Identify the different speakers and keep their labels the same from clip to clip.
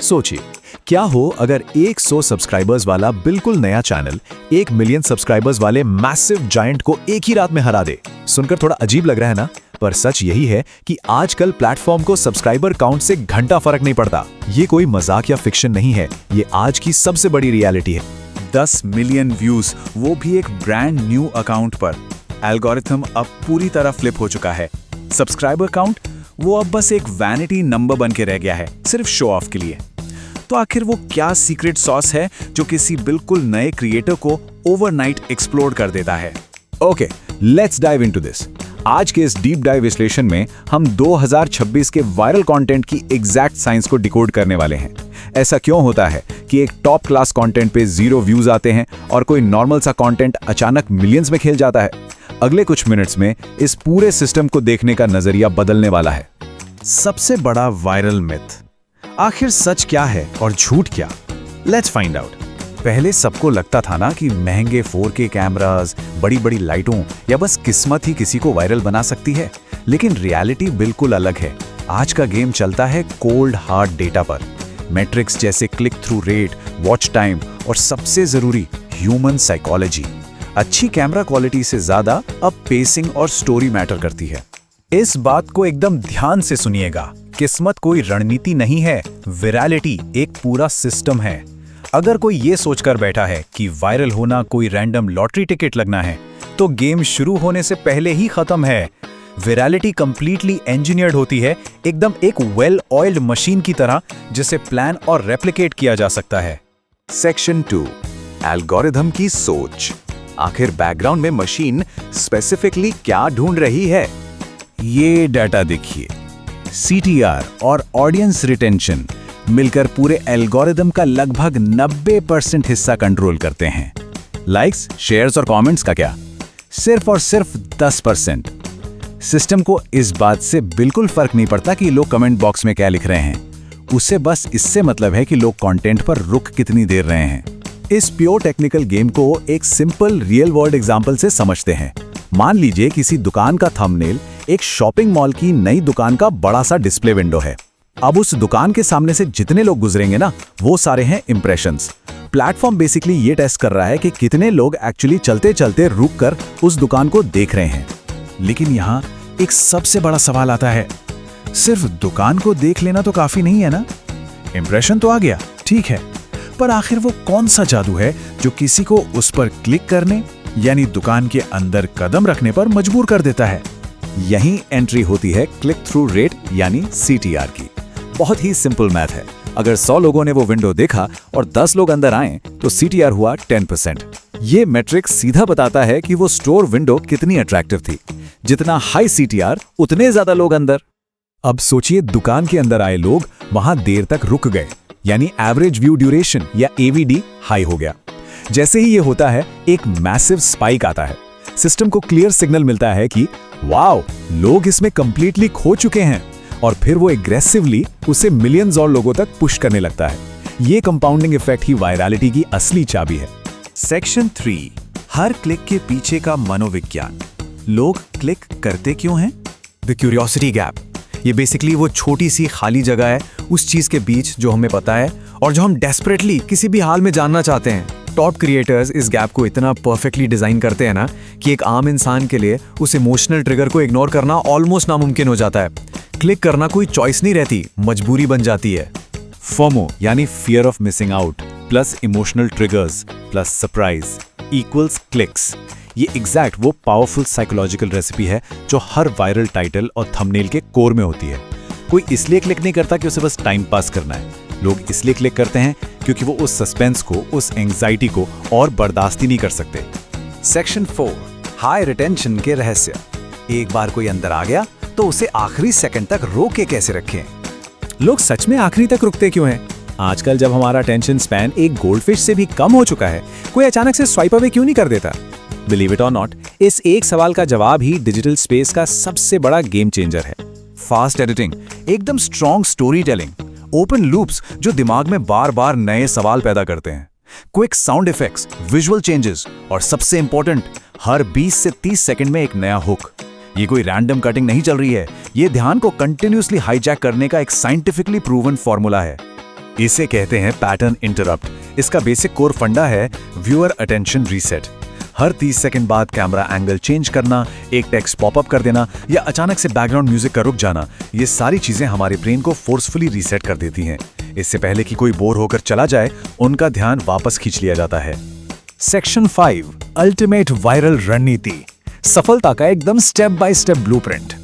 Speaker 1: सोचिए, क्या हो अगर 100 सब्सक्राइबर्स वाला बिल्कुल नया चैनल 1 मिलियन सब्सक्राइबर्स वाले मैसिव जायंट को एक ही रात में हरा दे। सुनकर थोड़ा अजीब लग रहा है ना, पर सच यही है कि आजकल प्लेटफॉर्म को सब्सक्राइबर काउंट से घंटा फर्क नहीं पड़ता। ये कोई मजाक या फिक्शन नहीं है, ये आज की सबसे बड़ी रियलिटी है।
Speaker 2: 10 मिलियन व्यूज, वो भी एक ब्रांड न्यू अकाउंट पर। एल्गोरिथम अब पूरी तरह फ्लिप हो चुका है। सब्सक्राइबर काउंट वो अब बस एक वैनिटी नंबर बन के रह गया है, सिर्फ शो ऑफ के लिए। तो आखिर वो क्या सीक्रेट सॉस है जो किसी बिल्कुल नए क्रिएटर को ओवरनाइट एक्सप्लोर कर देता है?
Speaker 1: Okay, let's dive into this. आज के इस डीप डाइव विश्लेषण में हम 2026 के वायरल कंटेंट की एग्जैक्ट साइंस को डिकोड करने वाले हैं। ऐसा क्यों होता है कि एक टॉप क्लास कंटेंट पे 0 व्यूज आते हैं और कोई नॉर्मल सा कंटेंट अचानक मिलियंस में खेल जाता है? अगले कुछ मिनट्स में इस पूरे सिस्टम को देखने का नजरिया बदलने वाला है। सबसे बड़ा वायरल मिथ, आखिर सच क्या है और झूठ क्या? Let's find out. पहले सबको लगता था ना कि महंगे 4K कैमरास, बड़ी बड़ी लाइटों या बस किस्मत ही किसी को वायरल बना सकती है, लेकिन रियलिटी बिल्कुल अलग है। आज का गेम चलता है कोल्ड हार्ड डेटा पर। मैट्रिक्स जैसे click through rate, watch time और सबसे जरूरी ह्यूमन साइकोलॉजी। अच्छी कैमरा क्वालिटी से ज्यादा अब पेसिंग और स्टोरी मैटर करती है। इस बात को एकदम ध्यान से सुनिएगा। किस्मत कोई रणनीति नहीं है, विरैलिटी एक पूरा सिस्टम है। अगर कोई ये सोचकर बैठा है कि वायरल होना कोई रैंडम लॉटरी टिकट लगना है, तो गेम शुरू होने से पहले ही खत्म है। विरैलिटी कंप्लीटली इंजीनियर्ड होती है, एकदम एक वेल ऑयल्ड मशीन की तरह, जिसे प्लान और रेप्लिकेट किया जा सकता है।
Speaker 2: सेक्शन 2, एल्गोरिथम की सोच। आखिर बैकग्राउंड में मशीन स्पेसिफिकली क्या ढूंढ रही है?
Speaker 1: ये डाटा देखिए। CTR और ऑडियंस रिटेंशन मिलकर पूरे एल्गोरिथम का लगभग 90% हिस्सा कंट्रोल करते हैं। लाइक्स, शेयर्स और कमेंट्स का क्या? सिर्फ और सिर्फ 10%। सिस्टम को इस बात से बिल्कुल फर्क नहीं पड़ता कि लोग कमेंट बॉक्स में क्या लिख रहे हैं। उसे बस इससे मतलब है कि लोग कंटेंट पर रुक कितनी देर रहे हैं। इस प्योर टेक्निकल गेम को एक सिंपल रियल वर्ल्ड एग्जांपल से समझते हैं। मान लीजिए किसी दुकान का थंबनेल एक शॉपिंग मॉल की नई दुकान का बड़ा सा डिस्प्ले विंडो है। अब उस दुकान के सामने से जितने लोग गुजरेंगे ना, वो सारे हैं इंप्रेशंस। प्लेटफॉर्म बेसिकली ये टेस्ट कर रहा है कि कितने लोग एक्चुअली चलते चलते रुककर उस दुकान को देख रहे हैं। लेकिन यहाँ एक सबसे बड़ा सवाल आता है, सिर्फ दुकान को देख लेना तो काफी नहीं है ना? इंप्रेशन तो आ गया, ठीक है, पर आखिर वो कौन सा जादू है जो किसी को उस पर क्लिक करने यानी दुकान के अंदर कदम रखने पर मजबूर कर देता है? यही एंट्री होती है क्लिक थ्रू रेट यानी CTR की। बहुत ही सिंपल मैथ है। अगर 100 लोगों ने वो विंडो देखा और 10 लोग अंदर आए तो CTR हुआ 10%। ये मैट्रिक्स सीधा बताता है कि वो स्टोर विंडो कितनी अट्रैक्टिव थी। जितना हाई CTR उतने ज्यादा लोग अंदर। अब सोचिए, दुकान के अंदर आए लोग वहां देर तक रुक गए, यानी एवरेज व्यू ड्यूरेशन या AVD हाई हो गया। जैसे ही ये होता है, एक मैसिव स्पाइक आता है। सिस्टम को क्लियर सिग्नल मिलता है कि वाओ, लोग इसमें कंप्लीटली खो चुके हैं, और फिर वो एग्रेसिवली उसे मिलियंस और लोगों तक पुश करने लगता है। ये कंपाउंडिंग इफेक्ट ही वायरलिटी की असली चाबी है।
Speaker 2: सेक्शन 3, हर क्लिक के पीछे का मनोविज्ञान। लोग क्लिक करते क्यों हैं?
Speaker 1: The curiosity gap. ये बेसिकली वो छोटी सी खाली जगह है उस चीज के बीच जो हमें पता है और जो हम डेस्परेटली किसी भी हाल में जानना चाहते हैं। टॉप क्रिएटर्स इस गैप को इतना परफेक्टली डिजाइन करते हैं ना कि एक आम इंसान के लिए उस इमोशनल ट्रिगर को इग्नोर करना ऑलमोस्ट नामुमकिन हो जाता है। क्लिक करना कोई चॉइस नहीं रहती, मजबूरी बन जाती है। फोमो यानी fear of missing out plus emotional triggers plus surprise equals clicks. ये एग्जैक्ट वो पावरफुल साइकोलॉजिकल रेसिपी है जो हर वायरल टाइटल और थंबनेल के कोर में होती है। कोई इसलिए क्लिक नहीं करता कि उसे बस टाइम पास करना है। लोग इसलिए क्लिक करते हैं क्योंकि वो उस सस्पेंस को, उस एंग्जाइटी को और बर्दाश्त ही नहीं कर सकते। सेक्शन 4, हाई रिटेंशन के रहस्य। एक बार कोई अंदर आ गया तो उसे आखिरी सेकंड तक रोक के कैसे रखें? लोग सच में आखिरी तक रुकते क्यों हैं? आजकल जब हमारा अटेंशन स्पैन एक गोल्डफिश से भी कम हो चुका है, कोई अचानक से स्वाइप अवे क्यों नहीं कर देता? बिलीव इट और नॉट, इस एक सवाल का जवाब ही डिजिटल स्पेस का सबसे बड़ा गेम चेंजर है। फास्ट एडिटिंग, एकदम strong story telling, open loops जो दिमाग में बार बार नए सवाल पैदा करते हैं, quick sound effects, visual changes और सबसे इंपॉर्टेंट, हर 20 से 30 सेकंड में एक नया हुक। ये कोई रैंडम कटिंग नहीं चल रही है, ये ध्यान को कंटिन्यूअसली हाईजैक करने का एक साइंटिफिकली प्रूवन फॉर्मूला है।
Speaker 2: इसे कहते हैं पैटर्न इंटरप्ट। इसका बेसिक कोर फंडा है व्यूअर अटेंशन रीसेट। हर 30 सेकंड बाद कैमरा एंगल चेंज करना, एक टेक्स्ट पॉपअप कर देना या अचानक से बैकग्राउंड म्यूजिक का रुक जाना, ये सारी चीजें हमारे ब्रेन को फोर्सफुली रीसेट कर देती हैं। इससे पहले कि कोई बोर होकर चला जाए, उनका ध्यान वापस खींच लिया जाता है।
Speaker 1: सेक्शन 5 अल्टीमेट वायरल रणनीति, सफलता का एकदम स्टेप बाय स्टेप ब्लूप्रिंट।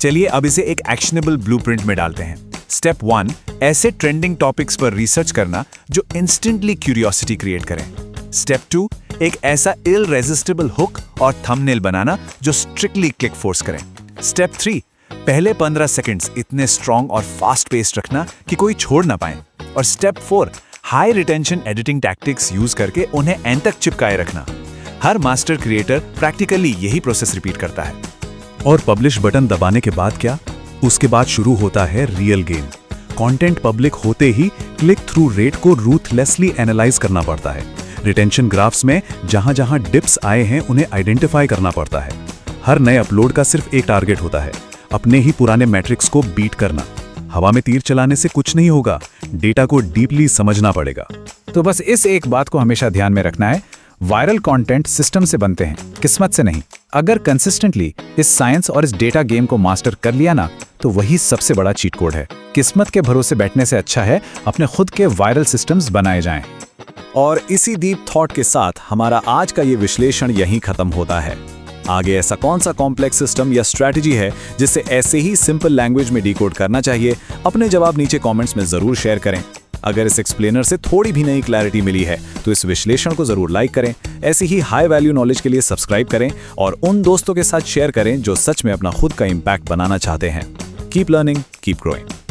Speaker 2: चलिए अब इसे एक एक्शनेबल ब्लूप्रिंट में डालते हैं। स्टेप 1, ऐसे ट्रेंडिंग टॉपिक्स पर रिसर्च करना जो इंस्टेंटली क्यूरियोसिटी क्रिएट करें। स्टेप 2, एक ऐसा इररेसिस्टिबल हुक और थंबनेल बनाना जो स्ट्रिक्टली क्लिक फोर्स करें। स्टेप 3, पहले 15 सेकंड्स इतने स्ट्रॉन्ग और फास्ट पेस रखना कि कोई छोड़ ना पाए। और step 4, high retention editing tactics use करके उन्हें एंड तक चिपकाए रखना। हर मास्टर क्रिएटर प्रैक्टिकली यही प्रोसेस रिपीट करता है।
Speaker 1: और पब्लिश बटन दबाने के बाद क्या? उसके बाद शुरू होता है रियल गेम। कंटेंट पब्लिक होते ही क्लिक थ्रू रेट को रूथलेसली एनालाइज करना पड़ता है। रिटेंशन ग्राफ्स में जहां जहां डिप्स आए हैं उन्हें आइडेंटिफाई करना पड़ता है। हर नए अपलोड का सिर्फ एक टारगेट होता है, अपने ही पुराने मैट्रिक्स को बीट करना। हवा में तीर चलाने से कुछ नहीं होगा, डेटा को डीपली समझना पड़ेगा।
Speaker 2: तो बस इस एक बात को हमेशा ध्यान में रखना है, वायरल कंटेंट सिस्टम से बनते हैं, किस्मत से नहीं। अगर कंसिस्टेंटली इस साइंस और इस डेटा गेम को मास्टर कर लिया ना, तो वही सबसे बड़ा चीट कोड है। किस्मत के भरोसे बैठने से अच्छा है अपने खुद के वायरल सिस्टम्स बनाए जाएं।
Speaker 1: और इसी डीप थॉट के साथ हमारा आज का ये विश्लेषण यहीं खत्म होता है। आगे ऐसा कौन सा कॉम्प्लेक्स सिस्टम या स्ट्रैटेजी है जिसे ऐसे ही सिंपल लैंग्वेज में डिकोड करना चाहिए? अपने जवाब नीचे कमेंट्स में जरूर शेयर करें। अगर इस एक्सप्लेनर से थोड़ी भी नई क्लैरिटी मिली है तो इस विश्लेषण को जरूर लाइक करें। ऐसी ही हाई वैल्यू नॉलेज के लिए सब्सक्राइब करें और उन दोस्तों के साथ शेयर करें जो सच में अपना खुद का इम्पैक्ट बनाना चाहते हैं। Keep learning, keep growing.